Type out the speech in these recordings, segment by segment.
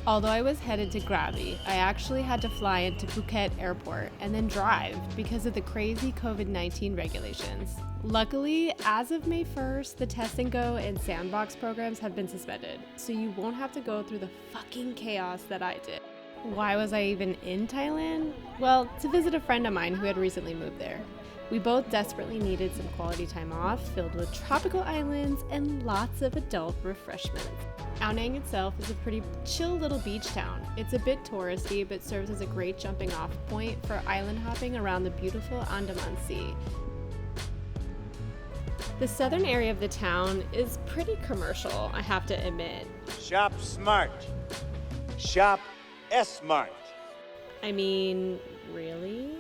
Although I was headed to Krabi, I actually had to fly into Phuket airport and then drive because of the crazy COVID-19 regulations. Luckily, as of May 1st, the Test and Go and Sandbox programs have been suspended, so you won't have to go through the fucking chaos that I did. Why was I even in Thailand? Well, to visit a friend of mine who had recently moved there. We both desperately needed some quality time off, filled with tropical islands and lots of adult refreshments. Ao Nang itself is a pretty chill little beach town. It's a bit touristy, but serves as a great jumping off point for island hopping around the beautiful Andaman Sea. The southern area of the town is pretty commercial, I have to admit. Shop smart. Shop S-Mart. I mean, really?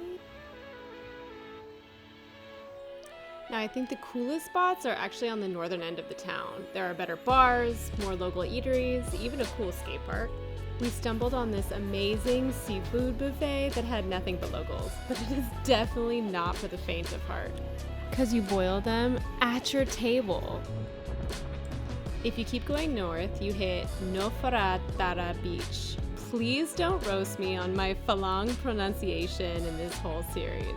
Now, I think the coolest spots are actually on the northern end of the town. There are better bars, more local eateries, even a cool skate park. We stumbled on this amazing seafood buffet that had nothing but locals, but it is definitely not for the faint of heart, because you boil them at your table. If you keep going north, you hit Nopharat Thara Beach. Please don't roast me on my Falang pronunciation in this whole series.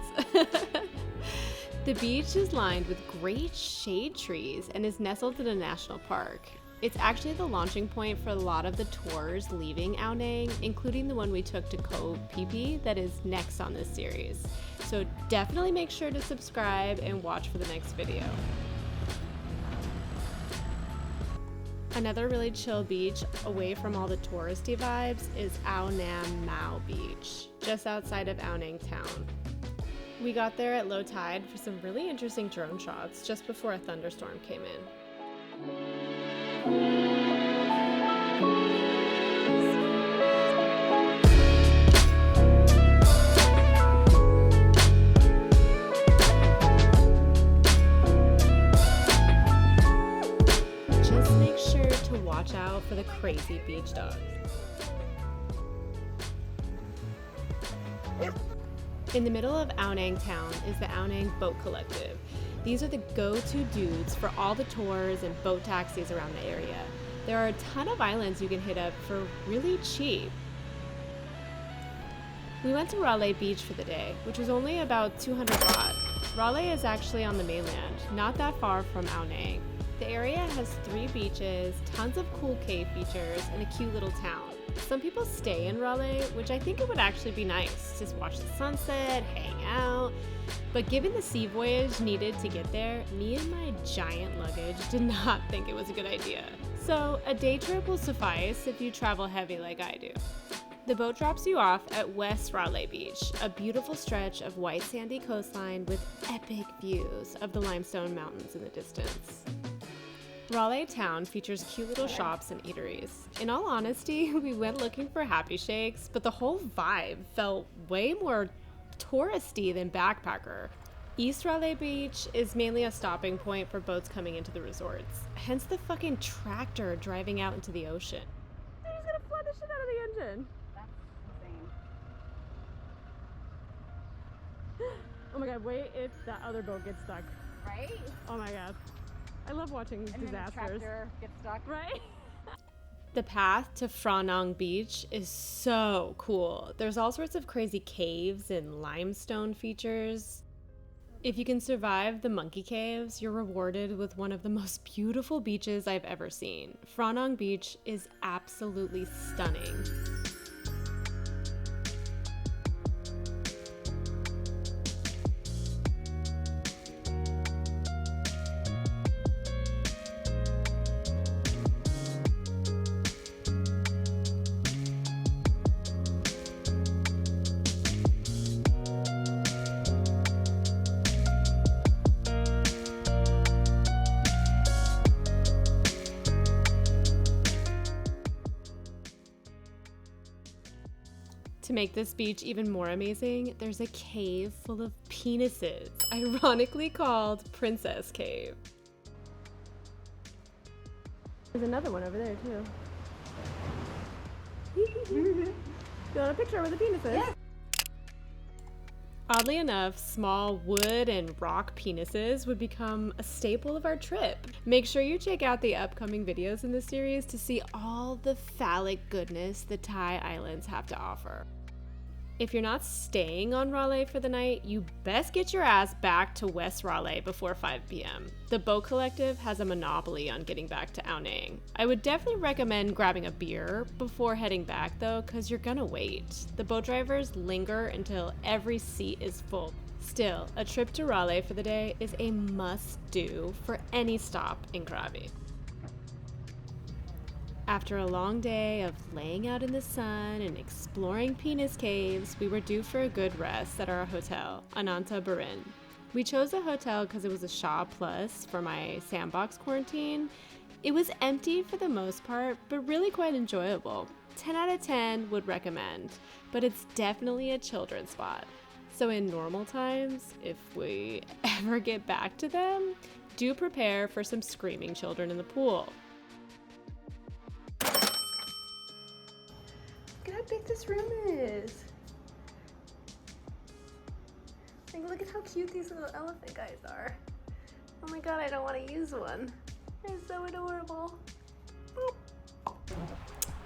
The beach is lined with great shade trees and is nestled in a national park. It's actually the launching point for a lot of the tours leaving Ao Nang, including the one we took to Koh Phi Phi that is next on this series. So definitely make sure to subscribe and watch for the next video. Another really chill beach away from all the touristy vibes is Nam Mao Beach, just outside of Ao Nang town. We got there at low tide for some really interesting drone shots just before a thunderstorm came in. Just make sure to watch out for the crazy beach dogs. In the middle of Ao Nang town is the Ao Nang Boat Collective. These are the go-to dudes for all the tours and boat taxis around the area. There are a ton of islands you can hit up for really cheap. We went to Railay Beach for the day, which was only about 200 baht. Railay is actually on the mainland, not that far from Ao Nang. The area has 3 beaches, tons of cool cave features, and a cute little town. Some people stay in Railay, which I think it would actually be nice. Just watch the sunset, hang out. But given the sea voyage needed to get there, me and my giant luggage did not think it was a good idea. So a day trip will suffice if you travel heavy like I do. The boat drops you off at West Railay Beach, a beautiful stretch of white sandy coastline with epic views of the limestone mountains in the distance. Railay town features cute little shops and eateries. In all honesty, we went looking for happy shakes, but the whole vibe felt way more touristy than backpacker. East Railay Beach is mainly a stopping point for boats coming into the resorts, hence the fucking tractor driving out into the ocean. Dude, he's gonna flood the shit out of the engine. That's insane. Oh my god, wait if that other boat gets stuck. Right? Oh my god. I love watching And disasters. then the tractor gets stuck. Right? The path to Ao Nang Beach is so cool. There's all sorts of crazy caves and limestone features. If you can survive the monkey caves, you're rewarded with one of the most beautiful beaches I've ever seen. Ao Nang Beach is absolutely stunning. To make this beach even more amazing, there's a cave full of penises, ironically called Princess Cave. There's another one over there too. You want a picture with the penises? Yeah. Oddly enough, small wood and rock penises would become a staple of our trip. Make sure you check out the upcoming videos in this series to see all the phallic goodness the Thai islands have to offer. If you're not staying on Railay for the night, you best get your ass back to West Railay before 5 p.m. The boat collective has a monopoly on getting back to Ao Nang. I would definitely recommend grabbing a beer before heading back though, because you're gonna wait. The boat drivers linger until every seat is full. Still, a trip to Railay for the day is a must-do for any stop in Krabi. After a long day of laying out in the sun and exploring penis caves, we were due for a good rest at our hotel, Ananta Barin. We chose a hotel because it was a Shaw Plus for my sandbox quarantine. It was empty for the most part, but really quite enjoyable. 10 out of 10 would recommend, but it's definitely a children's spot. So in normal times, if we ever get back to them, do prepare for some screaming children in the pool. Look at how big this room is. Like, look at how cute these little elephant guys are. Oh my god, I don't want to use one. They're so adorable.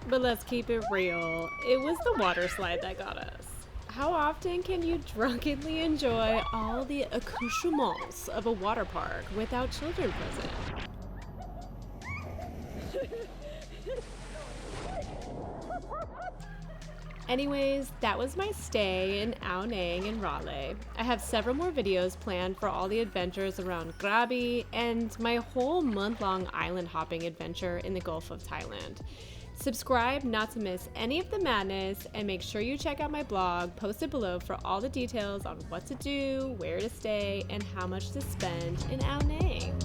But let's keep it real. It was the water slide that got us. How often can you drunkenly enjoy all the accoutrements of a water park without children present? Anyways, that was my stay in Ao Nang and Railay. I have several more videos planned for all the adventures around Krabi and my whole month-long island hopping adventure in the Gulf of Thailand. Subscribe not to miss any of the madness, and make sure you check out my blog posted below for all the details on what to do, where to stay, and how much to spend in Ao Nang.